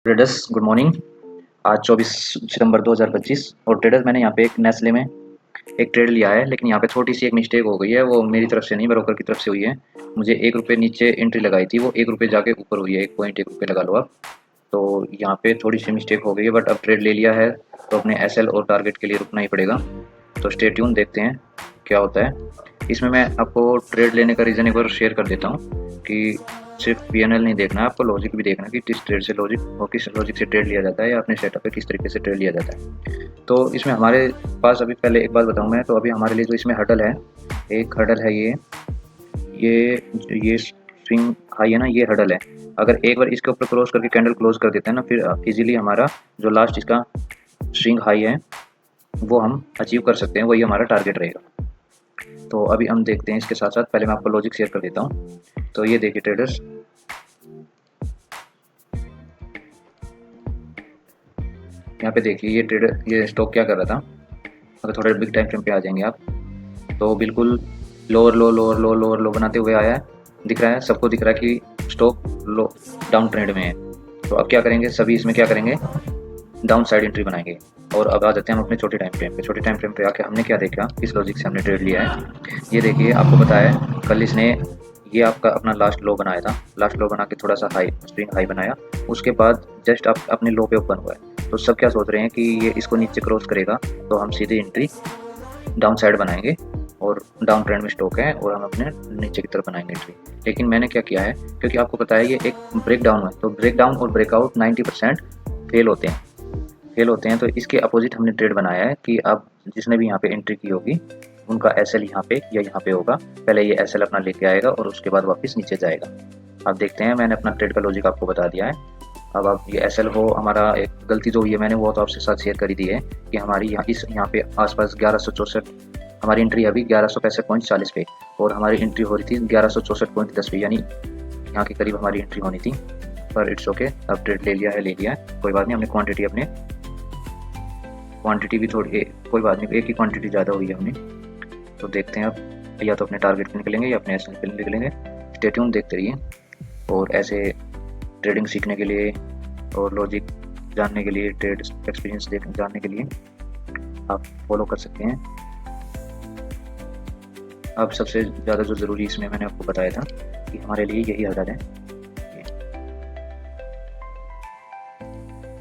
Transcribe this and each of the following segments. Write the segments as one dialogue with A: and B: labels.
A: Traders good morning. आज 24 सितंबर 2025 और traders मैंने यहाँ पे एक नेस्ले में एक ट्रेड लिया है, लेकिन यहाँ पे छोटी सी एक मिस्टेक हो गई है। वो मेरी तरफ से नहीं, ब्रोकर की तरफ से हुई है। मुझे ₹1 नीचे एंट्री लगाई थी, वो ₹1 जाके ऊपर हुई है, ₹1.1 लगा लो आप। तो यहाँ पे थोड़ी सी मिस्टेक हो गई है, बट अब ट्रेड ले लिया है तो अपने एसएल और टारगेट के लिए रुकना ही पड़ेगा। तो स्टे ट्यून, देखते हैं क्या होता है। इसमें मैं आपको ट्रेड लेने का रीज़न एक बार शेयर कर देता हूँ कि सिर्फ पीएनएल नहीं देखना है, आपको लॉजिक भी देखना है कि किस ट्रेड से लॉजिक और किस लॉजिक से ट्रेड लिया जाता है या अपने सेटअप पे किस तरीके से ट्रेड लिया जाता है। तो इसमें हमारे पास अभी पहले एक बात बताऊँ मैं, तो अभी हमारे लिए जो इसमें हर्डल है, एक हर्डल है ये स्विंग हाई है ना, ये हर्डल है। अगर एक बार इसके ऊपर क्लोज करके कैंडल क्लोज कर देते हैं ना, फिर इजीली हमारा जो लास्ट इसका स्विंग हाई है वो हम अचीव कर सकते हैं, वही हमारा टारगेट रहेगा। तो अभी हम देखते हैं, इसके साथ साथ पहले मैं आपको लॉजिक शेयर कर देता हूँ। तो ये देखिए ट्रेडर्स, यहाँ पे देखिए ये स्टॉक क्या कर रहा था। अगर थोड़ा बिग टाइम फ्रेम पे आ जाएंगे आप, तो बिल्कुल लोअर लो लोअर लो लोअर लो बनाते हुए आया है। दिख रहा है, सबको दिख रहा है कि स्टॉक लो डाउन ट्रेंड में है। तो अब क्या करेंगे, सभी इसमें क्या करेंगे, डाउन साइड एंट्री बनाएंगे। और अब आ जाते हैं हम अपने छोटे टाइम फ्रेम पे। छोटे टाइम फ्रेम पे आके हमने क्या देखा, किस लॉजिक से हमने ट्रेड लिया है। ये देखिए, आपको पता है कल इसने ये आपका अपना लास्ट लो बनाया था, लास्ट लो बना के थोड़ा सा हाई स्विंग हाई बनाया, उसके बाद जस्ट आप अपने लो पे ओपन हुआ है। तो सब क्या सोच रहे हैं कि ये इसको नीचे क्रॉस करेगा तो हम सीधी एंट्री डाउन साइड बनाएंगे और डाउन ट्रेंड में स्टॉक है और हम अपने नीचे की तरफ बनाएंगे एंट्री। लेकिन मैंने क्या किया है, क्योंकि आपको पता है ये एक ब्रेक डाउन है, तो ब्रेक डाउन और ब्रेकआउट 90% फेल होते हैं। तो इसके अपोजिट हमने ट्रेड बनाया है कि अब जिसने भी यहाँ पे एंट्री की होगी उनका एसएल यहाँ पे या यहाँ पे होगा। पहले ये एसएल अपना लेके आएगा और उसके बाद वापस नीचे जाएगा। अब देखते हैं, मैंने अपना ट्रेड का लॉजिक आपको बता दिया है। अब आप ये एसएल हो, हमारा एक गलती जो हुई है मैंने वो तो आपसे साथ शेयर कर ही दी है कि हमारी यहाँ पे आसपास 1164 हमारी एंट्री अभी 1165.40 पे, और हमारी एंट्री हो रही थी 1164.10 पे, यानी यहाँ के करीब हमारी एंट्री होनी थी। पर इट्स ओके, अब ट्रेड ले लिया है, कोई बात नहीं। हमने क्वांटिटी भी थोड़ी कोई बात नहीं, एक ही क्वांटिटी ज़्यादा हुई है हमने। तो देखते हैं अब या तो अपने टारगेट पे निकलेंगे या अपने एसएल पे निकलेंगे। स्टे ट्यून, देखते रहिए। और ऐसे ट्रेडिंग सीखने के लिए और लॉजिक जानने के लिए, ट्रेड एक्सपीरियंस जानने के लिए आप फॉलो कर सकते हैं। अब सबसे ज़्यादा जो ज़रूरी इसमें मैंने आपको बताया था कि हमारे लिए यही हर्डल है।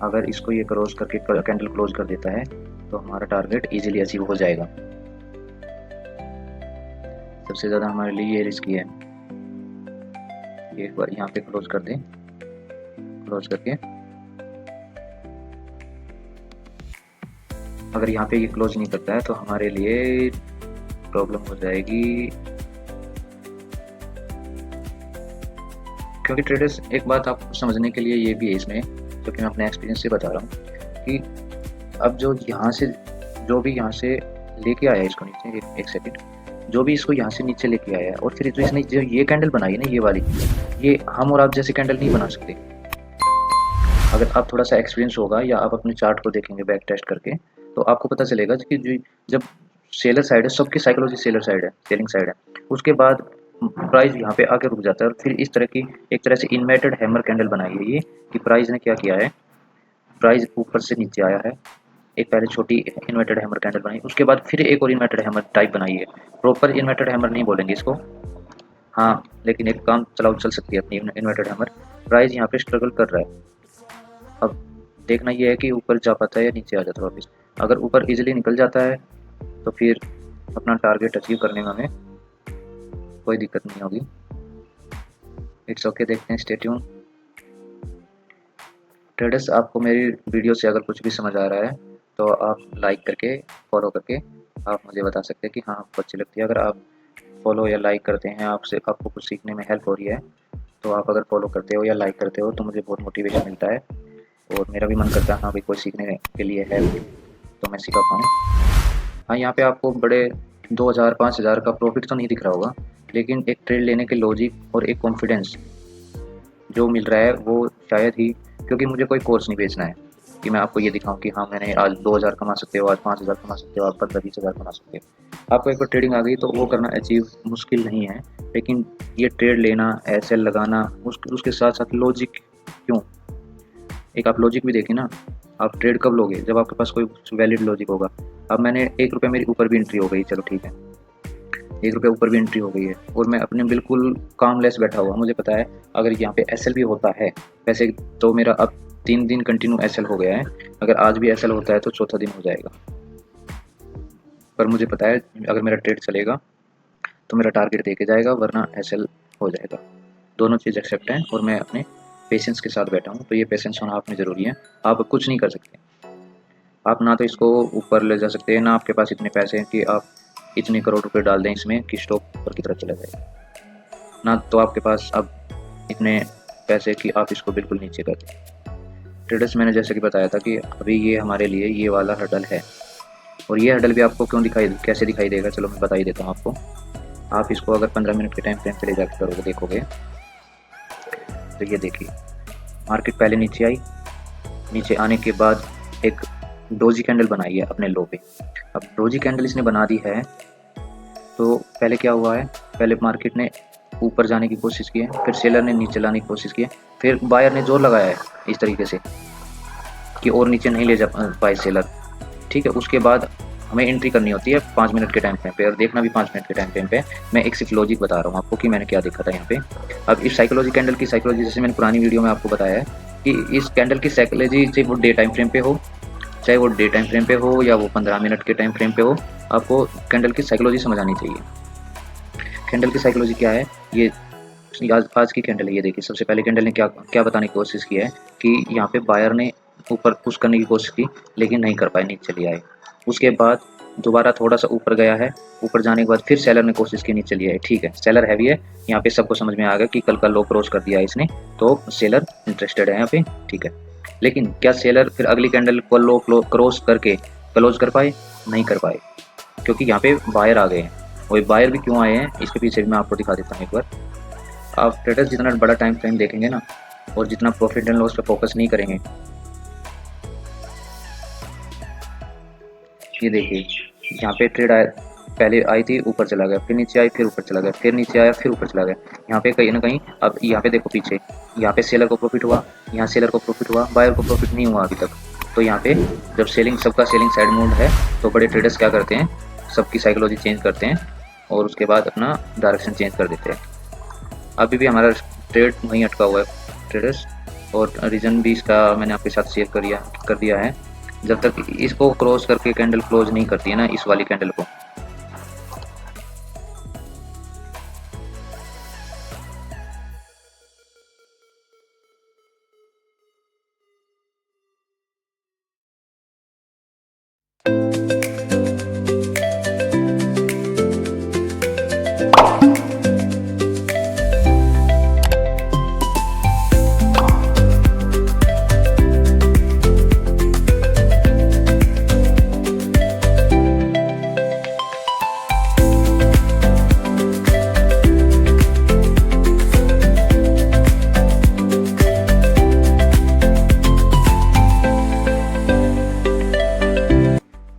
A: अगर इसको ये क्रॉस करके कैंडल क्लोज कर देता है तो हमारा टारगेट इजीली अचीव हो जाएगा। सबसे ज़्यादा हमारे लिए ये रिस्की है। एक बार यहाँ पे क्लोज कर दें, क्लोज करके अगर यहाँ पे ये क्लोज नहीं करता है तो हमारे लिए प्रॉब्लम हो जाएगी। क्योंकि ट्रेडर्स, एक बात आप समझने के लिए ये भी है इसमें, क्योंकि मैं अपने एक्सपीरियंस से बता रहा हूँ कि अब जो भी यहाँ से लेके आया है इसको नीचे, एक सेकंड, जो भी इसको यहाँ से नीचे लेके आया है और फिर जो इसने जो ये कैंडल बनाई है ना, ये वाली, ये हम और आप जैसे कैंडल नहीं बना सकते। अगर आप थोड़ा सा एक्सपीरियंस होगा या आप अपने चार्ट को देखेंगे बैक टेस्ट करके, तो आपको पता चलेगा कि जब सेलर साइड है, सबकी साइकोलॉजी सेलर साइड है, सेलिंग साइड है, उसके बाद प्राइस यहाँ पे आके रुक जाता है और फिर इस तरह की एक तरह से इन्वर्टेड हैमर कैंडल बनाई है ये, कि प्राइस ने क्या किया है, प्राइस ऊपर से नीचे आया है, एक पहले छोटी इन्वर्टेड हैमर कैंडल बनाई, उसके बाद फिर एक और इन्वर्टेड हैमर टाइप बनाई है। प्रॉपर इन्वर्टेड हैमर नहीं बोलेंगे इसको, हाँ, लेकिन एक काम चलाओ चल सकती है अपनी इन्वर्टेड हैमर। प्राइस यहाँ पे स्ट्रगल कर रहा है। अब देखना ये है कि ऊपर जा पाता है या नीचे आ जाता है वापस। अगर ऊपर इजीली निकल जाता है तो फिर अपना टारगेट अचीव करने में हमें कोई दिक्कत नहीं होगी। इट्स ओके, देखते हैं, स्टे ट्यून। ट्रेडर्स, आपको मेरी वीडियो से अगर कुछ भी समझ आ रहा है तो आप लाइक करके, फॉलो करके आप मुझे बता सकते हैं कि हाँ आपको अच्छी लगती है। अगर आप फॉलो या लाइक करते हैं, आपको कुछ सीखने में हेल्प हो रही है, तो आप अगर फॉलो करते हो या लाइक करते हो तो मुझे बहुत मोटिवेशन मिलता है और मेरा भी मन करता है हाँ भाई कोई सीखने के लिए है तो मैं सिखा पाऊँ। हाँ, यहाँ पे आपको बड़े 2000-5000 का प्रॉफिट तो नहीं दिख रहा होगा, लेकिन एक ट्रेड लेने के लॉजिक और एक कॉन्फिडेंस जो मिल रहा है वो शायद ही, क्योंकि मुझे कोई कोर्स नहीं बेचना है कि मैं आपको ये दिखाऊं कि हाँ मैंने आज 2000 कमा सकते हो, आज 5000 कमा सकते हो, आज 15-20 हज़ार कमा सकते हो। आपको एक बार ट्रेडिंग आ गई तो वो करना अचीव मुश्किल नहीं है, लेकिन ये ट्रेड लेना, एसएल लगाना, उसके साथ साथ लॉजिक, क्यों एक आप लॉजिक भी देखिए ना, आप ट्रेड कब लोगे, जब आपके पास कोई वैलिड लॉजिक होगा। अब मैंने 1 रुपये मेरी ऊपर भी एंट्री हो गई, चलो ठीक है, 1 रुपये ऊपर भी एंट्री हो गई है और मैं अपने बिल्कुल कामलेस बैठा हुआ, मुझे पता है अगर यहाँ पे एसएल भी होता है, वैसे तो मेरा अब 3 दिन कंटिन्यू एसएल हो गया है, अगर आज भी एसएल होता है तो चौथा दिन हो जाएगा। पर मुझे पता है अगर मेरा ट्रेड चलेगा तो मेरा टारगेट दे के जाएगा, वरना एसएल हो जाएगा। दोनों चीज़ एक्सेप्ट हैं और मैं अपने पेशेंस के साथ बैठा हूँ, तो ये पेशेंस होना आप में ज़रूरी है। आप कुछ नहीं कर सकते, आप ना तो इसको ऊपर ले जा सकते हैं, ना आपके पास इतने पैसे हैं कि आप इतने करोड़ रुपए डाल दें इसमें कि स्टॉक ऊपर की तरफ चला जाए, ना तो आपके पास अब इतने पैसे कि आप इसको बिल्कुल नीचे कर दें। ट्रेडर्स, मैंने जैसे कि बताया था कि अभी ये हमारे लिए ये वाला हर्डल है, और ये हर्डल भी आपको कैसे दिखाई देगा, चलो मैं बता ही देता हूँ आपको। आप इसको अगर 15 मिनट के टाइम फ्रेम पे ले जाकर करोगे, देखोगे तो ये देखिए मार्केट पहले नीचे आई, नीचे आने के बाद एक डोजी कैंडल बनाई है अपने लो पे। अब डोजी कैंडल इसने बना दी है, तो पहले क्या हुआ है, पहले मार्केट ने ऊपर जाने की कोशिश की है, फिर सेलर ने नीचे लाने की कोशिश की है, फिर बायर ने जोर लगाया है इस तरीके से कि और नीचे नहीं ले जा पाए सेलर, ठीक है। उसके बाद हमें एंट्री करनी होती है 5 मिनट के टाइम फ्रेम पे, और देखना भी 5 मिनट के टाइम फ्रेम पे। मैं एक सिर्फ लॉजिक बता रहा हूँ आपको कि मैंने क्या देखा था यहाँ पे। अब इस साइकोलॉजी कैंडल की साइकोलॉजी, जैसे मैंने पुरानी वीडियो में आपको बताया है कि इस कैंडल की साइकोलॉजी, चाहे वो डे टाइम फ्रेम पे हो, चाहे वो डे टाइम फ्रेम पे हो या वो 15 मिनट के टाइम फ्रेम पे हो, आपको कैंडल की साइकोलॉजी समझ आनी चाहिए। कैंडल की साइकोलॉजी क्या है, ये आज की कैंडल है, ये देखिए सबसे पहले कैंडल ने क्या क्या बताने की कोशिश की है कि यहाँ पे बायर ने ऊपर पुश करने की कोशिश की लेकिन नहीं कर पाए, नीचे चले आए। उसके बाद दोबारा थोड़ा सा ऊपर गया है, ऊपर जाने के बाद फिर सेलर ने कोशिश की, नीचे चली आए, ठीक है। सेलर हैवी है, यहाँ पे सबको समझ में आ गया कि कल का लो क्रॉस कर दिया इसने, तो सेलर इंटरेस्टेड है यहाँ पे, ठीक है। लेकिन क्या सेलर फिर अगली कैंडल को लो क्रॉस करके क्लोज कर पाए? नहीं कर पाए, क्योंकि यहाँ पे बायर आ गए हैं। वही बायर भी क्यों आए हैं, इसके पीछे भी मैं आपको दिखा देता हूँ एक बार। आप ट्रेडर्स जितना बड़ा टाइम फ्रेम देखेंगे ना, और जितना प्रॉफिट एंड लॉस पे फोकस नहीं करेंगे, ये देखिए यहाँ पे ट्रेड आया, पहले आई थी ऊपर चला गया, फिर नीचे आई, फिर ऊपर चला गया, फिर नीचे आया, फिर ऊपर चला गया। यहाँ पे कहीं ना कहीं, अब यहाँ पे देखो पीछे, यहाँ पे सेलर को प्रॉफिट हुआ, यहाँ सेलर को प्रॉफिट हुआ, बायर को प्रॉफिट नहीं हुआ अभी तक। तो यहाँ पे जब सेलिंग, सबका सेलिंग साइड मूड है, तो बड़े ट्रेडर्स क्या करते हैं, सबकी साइकोलॉजी चेंज करते हैं और उसके बाद अपना डायरेक्शन चेंज कर देते हैं। अभी भी हमारा ट्रेड वहीं अटका हुआ है ट्रेडर्स, और रीज़न भी इसका मैंने आपके साथ शेयर कर दिया है। जब तक इसको क्रॉस करके कैंडल क्लोज नहीं करती है ना, इस वाली कैंडल को,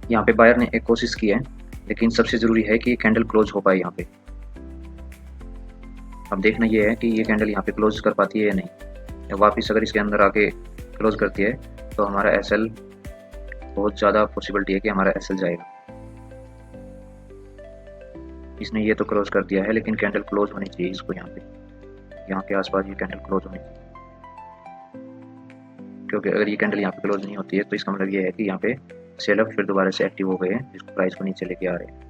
A: यहाँ पे बायर ने एक कोशिश की है, लेकिन सबसे ज़रूरी है कि ये कैंडल क्लोज हो पाए यहाँ पे। अब देखना ये है कि ये कैंडल यहाँ पे क्लोज कर पाती है या नहीं, या वापस अगर इसके अंदर आके क्लोज करती है तो हमारा एसएल, बहुत ज़्यादा पॉसिबिलिटी है कि हमारा एसएल जाएगा। इसने ये तो क्लोज कर दिया है, लेकिन कैंडल क्लोज होनी चाहिए इसको, यहाँ के आसपास ये कैंडल क्लोज होनी चाहिए, क्योंकि अगर ये कैंडल यहाँ पे क्लोज नहीं होती है तो इसका मतलब ये है कि यहाँ पे सेलर फिर दोबारा से एक्टिव हो गए हैं, जिसको प्राइस को नीचे लेके आ रहे हैं।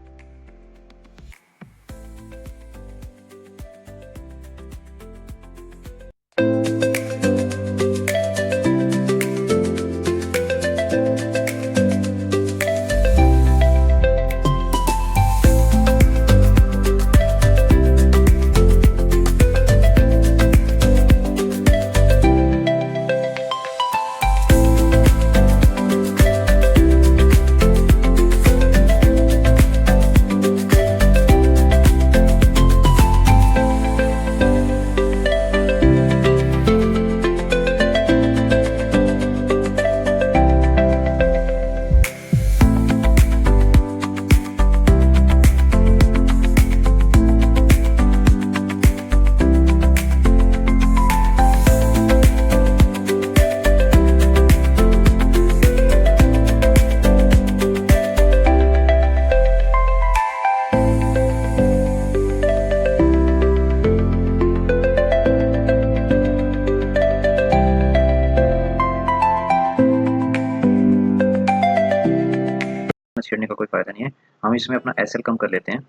A: छेड़ने का कोई फ़ायदा नहीं है। हम इसमें अपना एसएल कम कर लेते हैं,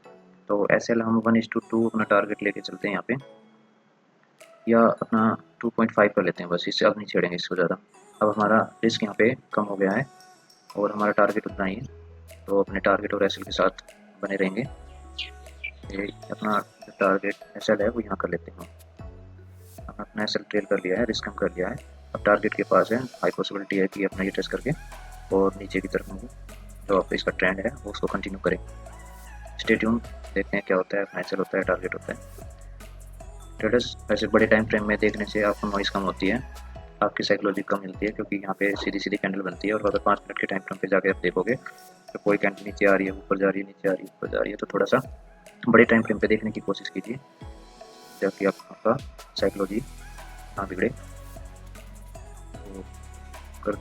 A: तो एसएल हम 1:2 अपना टारगेट लेके चलते हैं यहाँ पे, या अपना 2.5 कर लेते हैं बस, इससे अब नहीं छेड़ेंगे इसको ज़्यादा। अब हमारा रिस्क यहाँ पे कम हो गया है और हमारा टारगेट उतना ही है, तो अपने टारगेट और एसएल के साथ बने रहेंगे। ये अपना टारगेट एसएल है वो यहाँ कर लेते हैं। हमने अपना एसएल ट्रेल कर लिया है, रिस्क कम कर लिया है, अब टारगेट के पास है, हाई पॉसिबिलिटी है कि अपना ये टेस्ट करके और नीचे की तरफ मूव जो आप इसका ट्रेंड है वो उसको कंटिन्यू करें। स्टे ट्यून, देखते हैं क्या होता है, अपना एसएल होता है, टारगेट होता है। ट्रेडर्स वैसे बड़े टाइम फ्रेम में देखने से आपको नॉइस कम होती है, आपकी साइकोलॉजी कम मिलती है, क्योंकि यहाँ पे सीधी सीधी कैंडल बनती है, और अगर 5 मिनट के टाइम फ्रेम पे जाके आप देखोगे तो कोई कैंडल नीचे आ रही है, ऊपर जा रही है, नीचे आ रही है, ऊपर जा रही है, तो थोड़ा सा बड़े टाइम फ्रेम पे देखने की कोशिश कीजिए ताकि आपका साइकोलॉजी ना बिगड़े। तो कर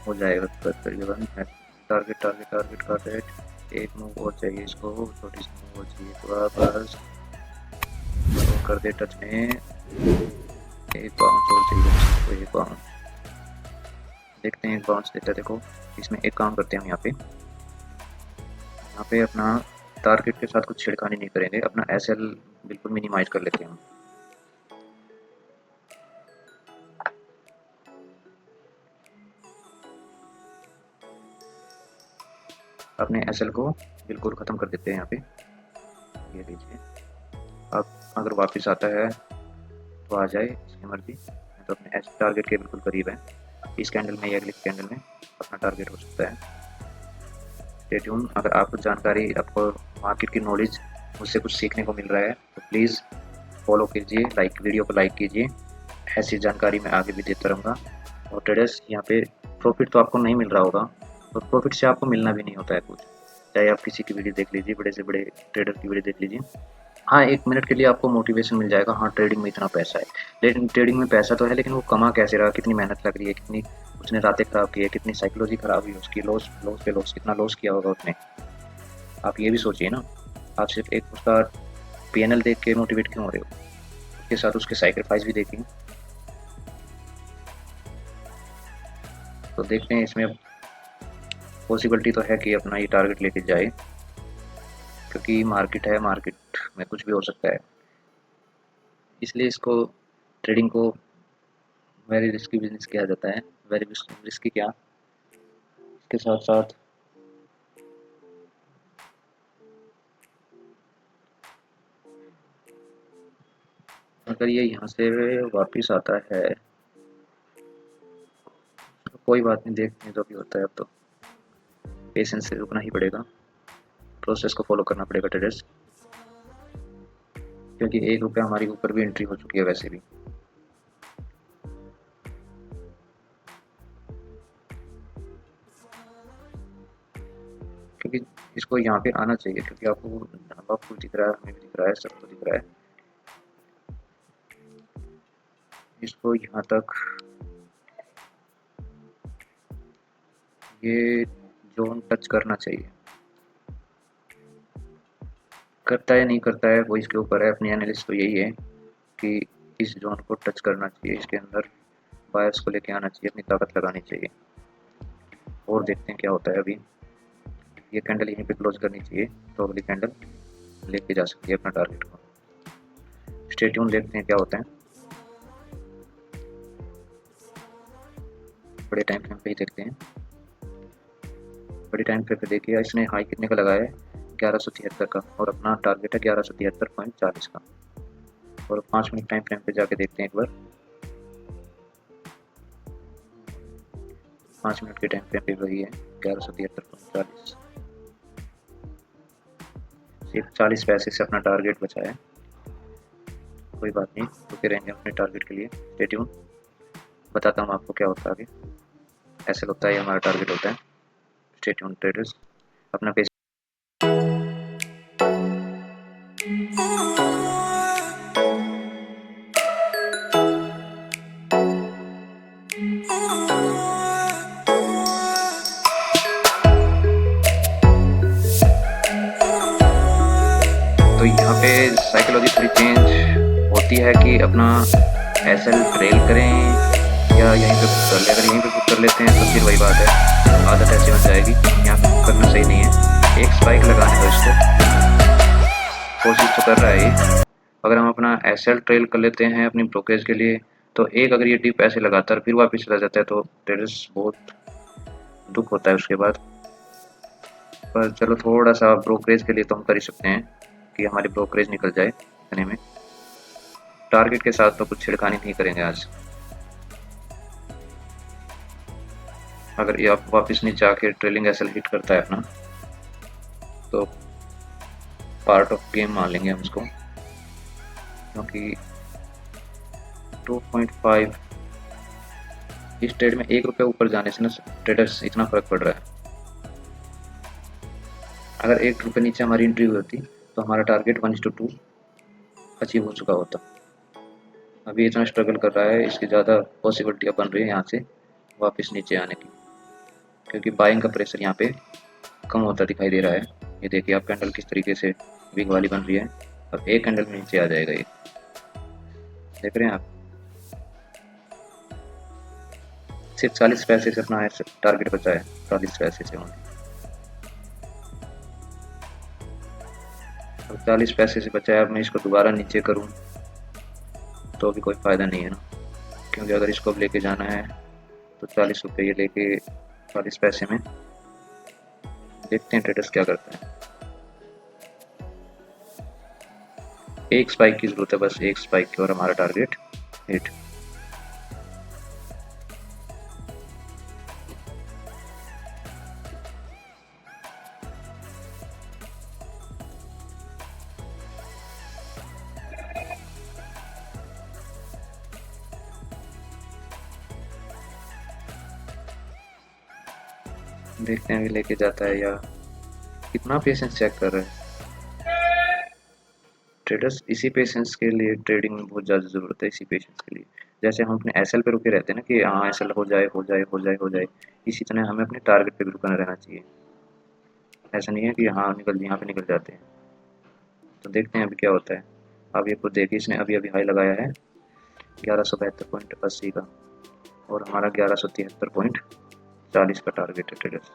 A: हो जाएगा तकरीबन टारगेट टारगेट टारगेट टारगेट। एक मूव और चाहिए इसको, छोटी सी मूव और चाहिए, तो बस कर दे टच में, एक बाउंस और चाहिए इसको, एक बाउंस देखते हैं, एक बाउंस देता है। देखो इसमें एक काम करते हैं हम यहाँ पे अपना टारगेट के साथ कुछ छिड़खानी नहीं करेंगे, अपना एसएल बिल्कुल मिनिमाइज कर लेते हैं हम। अपने एसएल को बिल्कुल ख़त्म कर देते हैं यहाँ पे, ये लीजिए। अब अगर वापस आता है तो आ जाए, इसकी मर्जी, तो अपने एस टारगेट के बिल्कुल करीब है, इस कैंडल में या अगली कैंडल में अपना टारगेट हो सकता है। स्टे ट्यून, अगर आपको जानकारी, आपको मार्केट की नॉलेज मुझसे कुछ सीखने को मिल रहा है तो प्लीज़ फॉलो कीजिए, वीडियो को लाइक कीजिए, ऐसी जानकारी मैं आगे भी देता रहूँगा। और ट्रेडर्स यहाँ पे प्रॉफिट तो आपको नहीं मिल रहा होगा, और प्रॉफिट से आपको मिलना भी नहीं होता है कुछ, चाहे आप किसी की वीडियो देख लीजिए, बड़े से बड़े ट्रेडर की वीडियो देख लीजिए। हाँ, 1 मिनट के लिए आपको मोटिवेशन मिल जाएगा, हाँ ट्रेडिंग में इतना पैसा है, लेकिन ट्रेडिंग में पैसा तो है, लेकिन वो कमा कैसे रहा, कितनी मेहनत लग रही है, कितनी उसने रातें ख़राब की है, कितनी साइकोलॉजी ख़राब हुई उसकी, लॉस लॉस पे लॉस, कितना लॉस किया होगा उसने, आप ये भी सोचिए ना। आप सिर्फ एक उसका पीएनएल देख के मोटिवेट क्यों हो रहे हो, उसके साथ उसके सैक्रिफाइस भी देखिए। तो देखते हैं इसमें पॉसिबिलिटी तो है कि अपना ये टारगेट लेके जाए, क्योंकि मार्केट है, मार्केट में कुछ भी हो सकता है, इसलिए इसको ट्रेडिंग को वेरी रिस्की बिजनेस किया जाता है। वेरी रिस्की क्या, इसके साथ साथ अगर ये यहाँ से वापस आता है तो कोई बात नहीं, देखते हैं जो भी होता है। अब तो पेशेंस से रुकना ही पड़ेगा, प्रोसेस को फॉलो करना पड़ेगा ट्रेडर्स, क्योंकि ₹1 हमारी ऊपर भी एंट्री हो चुकी है वैसे भी। क्योंकि इसको यहाँ पे आना चाहिए, क्योंकि आपको ढाबा फुल दिख रहा है, हमें भी दिख रहा है, सबको दिख रहा है, इसको यहाँ तक ये जोन टच करना चाहिए। करता है नहीं करता है वो इसके ऊपर है, अपनी एनालिसिस तो यही है कि इस जोन को टच करना चाहिए, इसके अंदर बायर्स को लेके आना चाहिए, अपनी ताकत लगानी चाहिए, और देखते हैं क्या होता है। अभी ये कैंडल यहीं पे क्लोज करनी चाहिए, तो अगली कैंडल लेके जा सकती है अपना टारगेट को। स्टे ट्यून, देखते हैं क्या होता है। बड़े टाइम फ्रेम पे ही देखते हैं, बड़ी टाइम फ्रेम पे देखिए, इसने हाई कितने का लगाया है, 1173 का, और अपना टारगेट है 1173.40 का। और 5 मिनट टाइम फ्रेम पे जाके देखते हैं एक बार, 5 मिनट के टाइम फ्रेम पे वही है 1173.40, सिर्फ 40 पैसे से अपना टारगेट बचा है। कोई बात नहीं, रुके रहेंगे अपने टारगेट के लिए। स्टे ट्यून, बताता हूँ आपको क्या होता है आगे, ऐसे होता है, ये हमारा टारगेट होता है। स्टे ट्यून ट्रेडर्स, अपना पेश। तो यहाँ पे साइकोलॉजी थोड़ी चेंज होती है कि अपना एसएल ट्रेल करें या यहीं पे बुक कर ले। अगर यहीं पे बुक कर लेते हैं तो फिर वही बात है, आदत ऐसी बन जाएगी, यहाँ पे बुक करना सही नहीं है। एक स्पाइक लगाने दो इसको, कोशिश तो कर रहा है ये। अगर हम अपना एसएल ट्रेल कर लेते हैं अपनी ब्रोकरेज के लिए, तो एक अगर ये डिप ऐसे लगातार फिर वापस चला जाता है तो ट्रेडर्स बहुत दुख होता है उसके बाद। पर चलो थोड़ा सा ब्रोकरेज के लिए तो हम कर ही सकते हैं कि हमारी ब्रोकरेज निकल जाए इतने में। टारगेट के साथ तो कुछ छिड़खानी नहीं करेंगे आज। अगर ये आप वापस नीचे आके ट्रेलिंग एसएल हिट करता है अपना, तो पार्ट ऑफ गेम मान लेंगे हम उसको, क्योंकि 2.5 इस ट्रेड में 1 रुपये ऊपर जाने से ना ट्रेडर्स इतना फर्क पड़ रहा है। अगर 1 रुपये नीचे हमारी एंट्री हुई होती तो हमारा टारगेट 1:2 अचीव हो चुका होता। अभी इतना स्ट्रगल कर रहा है, इसकी ज़्यादा पॉसिबिलिटियाँ बन रही है यहाँ से वापस नीचे आने की, क्योंकि बाइंग का प्रेशर यहाँ पे कम होता दिखाई दे रहा है। ये देखिए आप कैंडल किस तरीके से वीक वाली बन रही है, अब एक कैंडल में नीचे आ जाएगा ये, देख रहे हैं आप। सिर्फ 40 पैसे से अपना टारगेट बचा है, 40 पैसे से ओनली। अब 40 पैसे से बचा है, अब मैं इसको दोबारा नीचे करूं तो भी कोई फ़ायदा नहीं है ना, क्योंकि अगर इसको अब लेके जाना है तो 40 रुपये ये लेके 40 पैसे में देखते हैं ट्रेडर्स क्या करते हैं। एक स्पाइक की ज़रूरत है, बस एक स्पाइक की, और हमारा टारगेट हिट। देखते हैं अभी लेके जाता है या कितना पेशेंस चेक कर रहे हैं ट्रेडर्स। इसी पेशेंस के लिए ट्रेडिंग में बहुत ज़्यादा ज़रूरत है, इसी पेशेंस के लिए। जैसे हम अपने एसएल पे रुके रहते हैं ना कि हाँ एसएल हो जाए हो जाए हो जाए हो जाए, इसी तरह हमें अपने टारगेट पे भी रुकना रहना चाहिए। ऐसा नहीं है कि हाँ निकल यहाँ पे निकल जाते हैं। तो देखते हैं अभी क्या होता है। अब ये खुद देखिए, इसने अभी अभी हाई लगाया है 1172.80 का, और हमारा 1173.40 का टारगेट है ट्रेडर्स।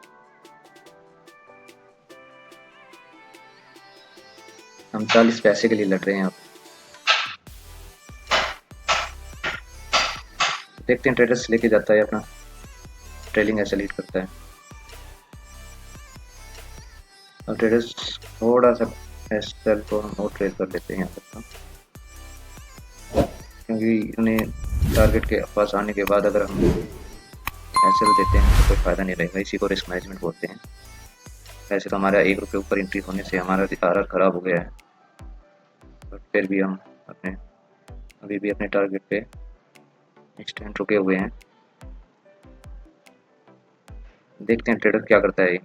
A: हम 40 पैसे के लिए लड़ रहे हैं अब। देखते हैं ट्रेडर्स लेके जाता है अपना ट्रेलिंग ऐसे लीड करता है। अब ट्रेडर्स थोड़ा सा एसएल को हम और ट्रेड कर लेते हैं यहाँ तक, क्योंकि उन्हें टारगेट के पास आने के बाद अगर हम एसएल देते हैं तो कोई फ़ायदा नहीं रहेगा। इसी को रिस्क मैनेजमेंट बोलते हैं। वैसे तो हमारा 1 रुपये ऊपर एंट्री होने से हमारा आरआर ख़राब हो गया है, बट फिर भी हम अपने अभी भी अपने टारगेट पे एक्सटेंड रुके हुए हैं। देखते हैं ट्रेडर क्या करता है।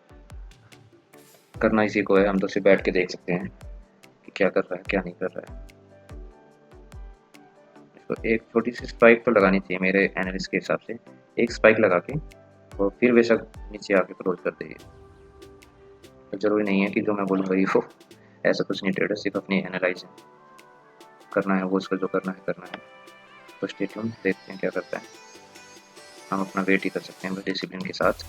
A: करना इसी को है, हम तो सिर्फ बैठ के देख सकते हैं कि क्या कर रहा है क्या नहीं कर रहा है। इसको एक छोटी सी स्पाइक तो लगानी चाहिए मेरे एनालिस्ट के हिसाब से, एक स्पाइक लगा के और फिर बेशक नीचे आके क्लोज कर देंगे। तो ज़रूरी नहीं है कि जो मैं बोलूँगा ये हो, ऐसा कुछ नहीं। ट्रेडर सिर्फ अपनी एनालाइज करना है, वो उसको जो करना है करना है। तो स्टे ट्यून, देखते हैं क्या करता है। हम अपना वेट ही कर सकते हैं डिसिप्लिन के साथ।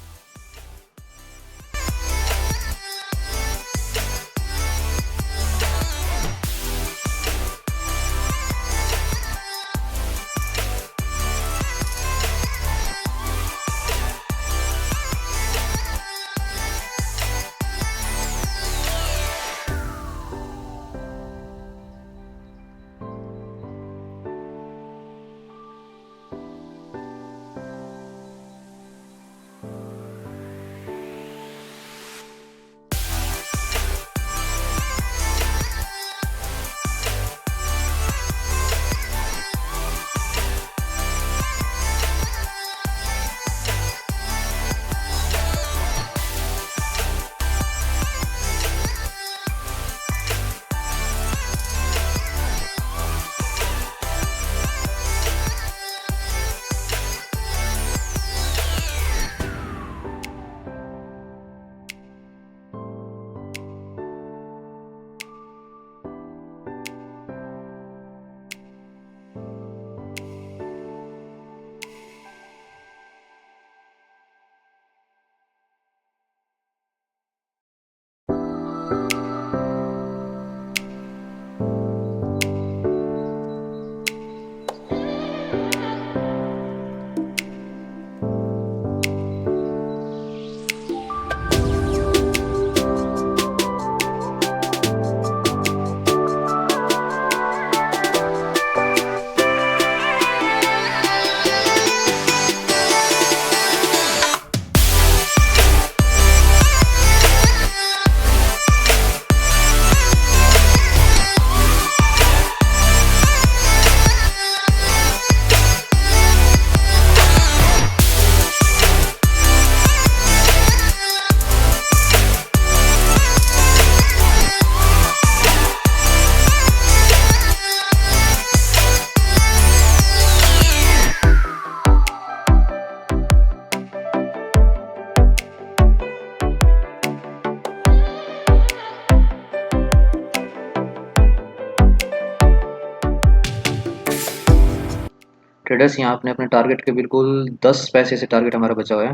A: ट्रेडर्स यहाँ अपने अपने टारगेट के बिल्कुल 10 पैसे से टारगेट हमारा बचा हुआ है।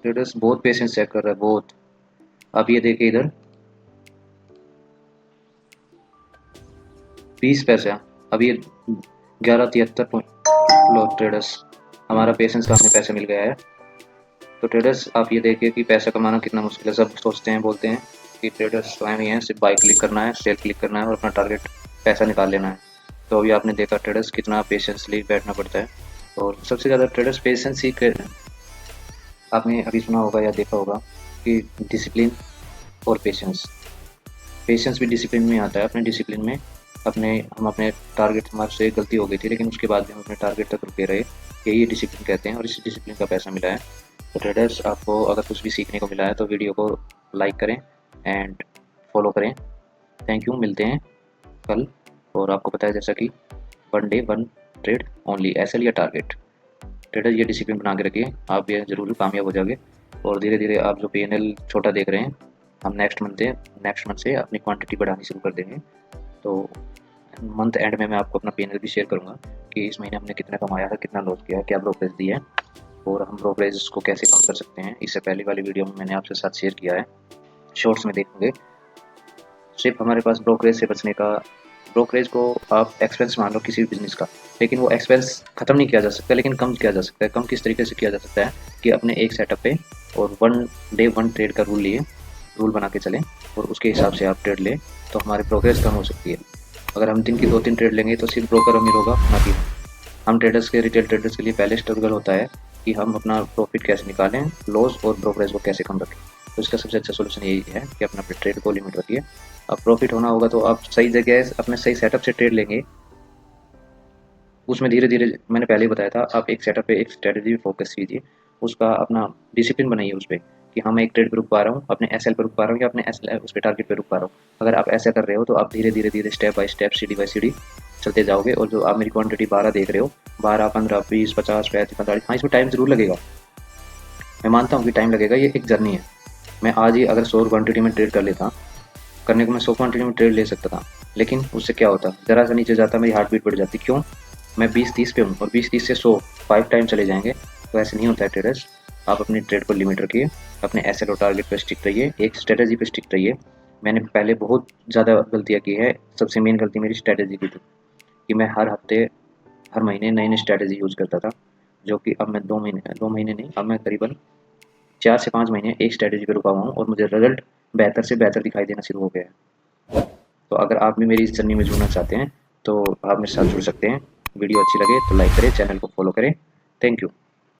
A: ट्रेडर्स बहुत पेशेंस चेक कर रहा है, बहुत। अब ये देखिए इधर 20 पैसे, अब ये 11.73 लो ट्रेडर्स, हमारा पेशेंस का हमें पैसे मिल गया है। तो ट्रेडर्स आप ये देखिए कि पैसा कमाना कितना मुश्किल है। सब सोचते हैं, बोलते हैं कि ट्रेडर्स स्वयं ही हैं, सिर्फ बाई क्लिक करना है, सेल क्लिक करना है और अपना टारगेट पैसा निकाल लेना है। तो अभी आपने देखा ट्रेडर्स कितना पेशेंसली बैठना पड़ता है। और सबसे ज़्यादा ट्रेडर्स पेशेंस ही आपने अभी सुना होगा या देखा होगा कि डिसिप्लिन और पेशेंस। पेशेंस भी डिसिप्लिन में आता है। अपने डिसिप्लिन में हम अपने टारगेट, हमारे से गलती हो गई थी लेकिन उसके बाद भी हम अपने टारगेट तक रुके रहे, यही डिसिप्लिन कहते हैं और इसी डिसिप्लिन का पैसा मिला है। तो ट्रेडर्स आपको अगर कुछ भी सीखने को मिला है तो वीडियो को लाइक करें एंड फॉलो करें। थैंक यू, मिलते हैं कल। और आपको पता है जैसा कि 1 डे 1 ट्रेड ओनली, एसएल या टारगेट। ट्रेडर ये डिसिप्लिन बना के रखिए, आप ये ज़रूर कामयाब हो जाओगे। और धीरे धीरे आप जो PNL छोटा देख रहे हैं, हम नेक्स्ट मंथ से अपनी क्वांटिटी बढ़ानी शुरू कर देंगे। तो मंथ एंड में मैं आपको अपना PNL भी शेयर करूँगा कि इस महीने हमने कितना कमाया है, कितना लॉस किया है, क्या ब्रोकरेज दिया है और हम ब्रोकरेज को कैसे कम कर सकते हैं। इससे पहले वाली वीडियो में मैंने आपके साथ शेयर किया है, शॉर्ट्स में देखेंगे। सिर्फ हमारे पास ब्रोकरेज से बचने का, ब्रोकरेज को आप एक्सपेंस मान लो किसी भी बिजनेस का, लेकिन वो एक्सपेंस खत्म नहीं किया जा सकता, लेकिन कम किया जा सकता है। कम किस तरीके से किया जा सकता है कि अपने एक सेटअप पे और 1 डे 1 ट्रेड का रूल बना के चलें और उसके हिसाब से आप ट्रेड लें, तो हमारी प्रोग्रेस कम हो सकती है। अगर हम दिन की 2-3 ट्रेड लेंगे तो सिर्फ ब्रोकर अमीर होगा, ना कि हम ट्रेडर्स के, रिटेल ट्रेडर्स के लिए पहले स्ट्रगल होता है कि हम अपना प्रॉफिट कैसे निकालें, लॉस और ब्रोकरेज को कैसे कम रखें। तो इसका सबसे अच्छा सोल्यूशन यही है कि अपना ट्रेड को लिमिट रखिए। अब प्रॉफिट होना होगा तो आप सही जगह अपने सही सेटअप से ट्रेड लेंगे, उसमें धीरे धीरे, मैंने पहले ही बताया था, आप एक सेटअप पे, एक स्ट्रेटजी पे फोकस कीजिए, उसका अपना डिसिप्लिन बनाइए उस पर कि हाँ मैं एक ट्रेड पे रुक पा रहा हूँ, अपने एसएल पे रुक पा रहा हूँ या अपने एसएल उस पर टारगेट पे रुक पा रहा हूँ। अगर आप ऐसा कर रहे हो तो आप धीरे धीरे स्टेप बाय स्टेप, सीढ़ी बाय सीढ़ी चलते जाओगे। और जो आप मेरी क्वांटिटी 12 देख रहे हो, 12, 15, 20, 50, 35, 45, हाँ इसमें टाइम ज़रूर लगेगा, मैं मानता हूँ कि टाइम लगेगा, ये एक जर्नी है। मैं आज ही अगर 100 क्वांटिटी में ट्रेड कर लेता, करने को मैं 100 क्वांटिटी में ट्रेड ले सकता था, लेकिन उससे क्या होता, ज़रा सा नीचे जाता मेरी हार्ट बीट बढ़ जाती। क्यों? मैं 20-30 पे हूँ और 20-30 से 100 5 टाइम चले जाएंगे। तो ऐसे नहीं होता है ट्रेडर्स। आप अपनी ट्रेड को लिमिट रखिए, अपने एसएल और टारगेट पर स्टिक रहिए, एक स्ट्रेटजी पे स्टिक रहिए। मैंने पहले बहुत ज़्यादा गलतियाँ की है, सबसे मेन गलती मेरी स्ट्रेटजी की थी कि मैं हर हफ्ते, हर महीने नई नई स्ट्रेटजी यूज़ करता था, जो कि अब मैं 2 महीने नहीं, अब मैं करीबन 4 से 5 महीने एक स्ट्रेटजी पे रुका हुआ हूँ और मुझे रिजल्ट बेहतर से बेहतर दिखाई देना शुरू हो गया है। तो अगर आप भी मेरी इस जर्नी में जुड़ना चाहते हैं तो आप मेरे साथ जुड़ सकते हैं। वीडियो अच्छी लगे तो लाइक करें, चैनल को फॉलो करें। Thank you.